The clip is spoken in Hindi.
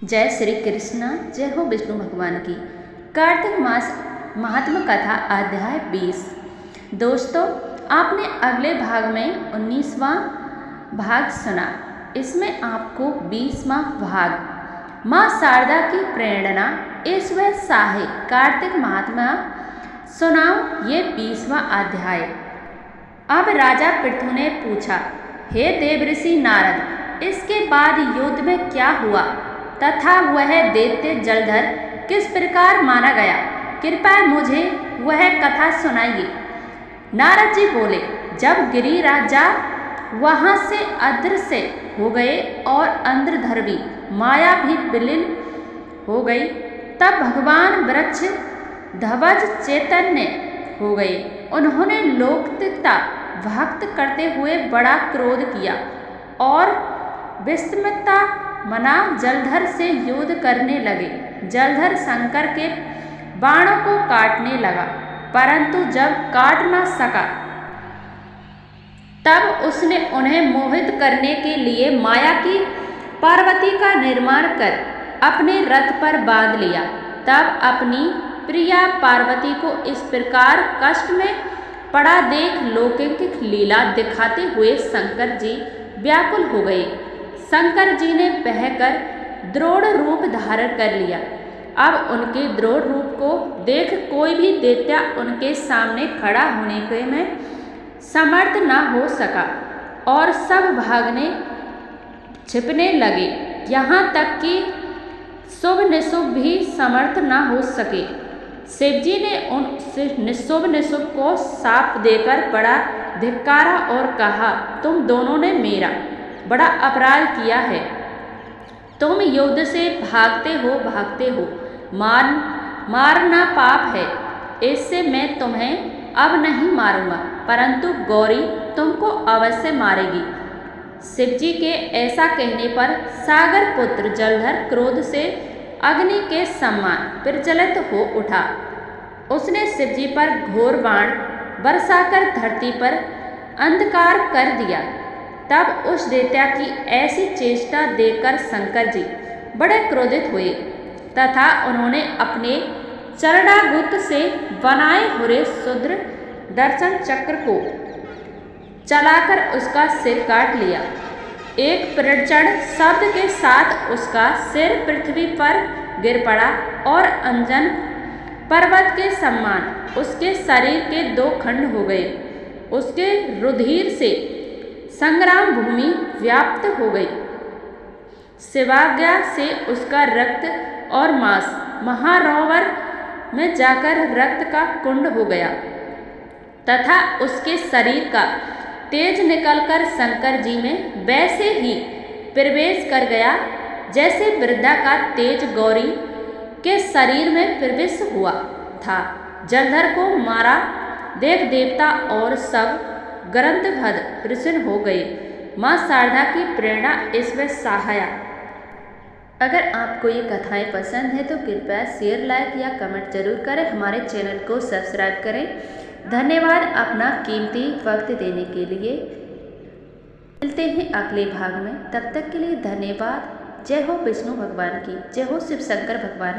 जय श्री कृष्ण। जय हो विष्णु भगवान की। कार्तिक मास महात्म कथा अध्याय 20। दोस्तों, आपने अगले भाग में 19वां भाग सुना। इसमें आपको 20वां भाग माँ शारदा की प्रेरणा ईश्वर साहे कार्तिक महात्मा सुनाओ ये 20वां अध्याय। अब राजा पृथु ने पूछा, हे देवऋषि नारद, इसके बाद युद्ध में क्या हुआ तथा वह दैत्य जलधर किस प्रकार मारा गया? कृपया मुझे वह कथा सुनाइए। नारद जी बोले, जब गिरिराजा वहां से अदृश्य हो गए और अंधधर्वी माया भी विलीन हो गई, तब भगवान वृक्ष ध्वज चैतन्य हो गए। उन्होंने लौकिकता भक्त करते हुए बड़ा क्रोध किया और विस्मृता मना जलधर से युद्ध करने लगे। जलधर शंकर के बाणों को काटने लगा, परंतु जब काट न सका तब उसने उन्हें मोहित करने के लिए माया की पार्वती का निर्माण कर अपने रथ पर बांध लिया। तब अपनी प्रिया पार्वती को इस प्रकार कष्ट में पड़ा देख लौकिक लीला दिखाते हुए शंकर जी व्याकुल हो गए। शंकर जी ने बहकर द्रोण रूप धारण कर लिया। अब उनके द्रोण रूप को देख कोई भी दैत्य उनके सामने खड़ा होने के में समर्थ न हो सका और सब भागने छिपने लगे। यहाँ तक कि शुभ निशुभ भी समर्थ न हो सके। शिवजी ने उन निशुभ को शाप देकर बड़ा धिक्कारा और कहा, तुम दोनों ने मेरा बड़ा अपराध किया है। तुम युद्ध से भागते हो, मारना पाप है। इससे मैं तुम्हें अब नहीं मारूंगा, परंतु गौरी तुमको अवश्य मारेगी। शिवजी के ऐसा कहने पर सागर पुत्र जलधर क्रोध से अग्नि के समान प्रज्वलित हो उठा। उसने शिवजी पर घोर बाण बरसाकर धरती पर अंधकार कर दिया। तब उस दैत्य की ऐसी चेष्टा देखकर शंकर जी बड़े क्रोधित हुए तथा उन्होंने अपने चरणागुत से बनाए हुए शुद्र दर्शन चक्र को चलाकर उसका सिर काट लिया। एक प्रचंड शब्द के साथ उसका सिर पृथ्वी पर गिर पड़ा और अंजन पर्वत के समान उसके शरीर के 2 खंड हो गए। उसके रुधिर से संग्राम भूमि व्याप्त हो गई। शिवाज्ञा से उसका रक्त और मांस महारोवर में जाकर रक्त का कुंड हो गया तथा उसके शरीर का तेज निकलकर शंकर जी में वैसे ही प्रवेश कर गया जैसे वृद्धा का तेज गौरी के शरीर में प्रवेश हुआ था। जलधर को मारा देव देवता और सब ग्रंथभद प्रसन्न हो गए। माँ शारदा की प्रेरणा ईश्वर सहाया। अगर आपको ये कथाएं पसंद है तो कृपया शेयर, लाइक या कमेंट जरूर करें। हमारे चैनल को सब्सक्राइब करें। धन्यवाद अपना कीमती वक्त देने के लिए। मिलते हैं अगले भाग में, तब तक के लिए धन्यवाद। जय हो विष्णु भगवान की, जय हो शिव शंकर भगवान की।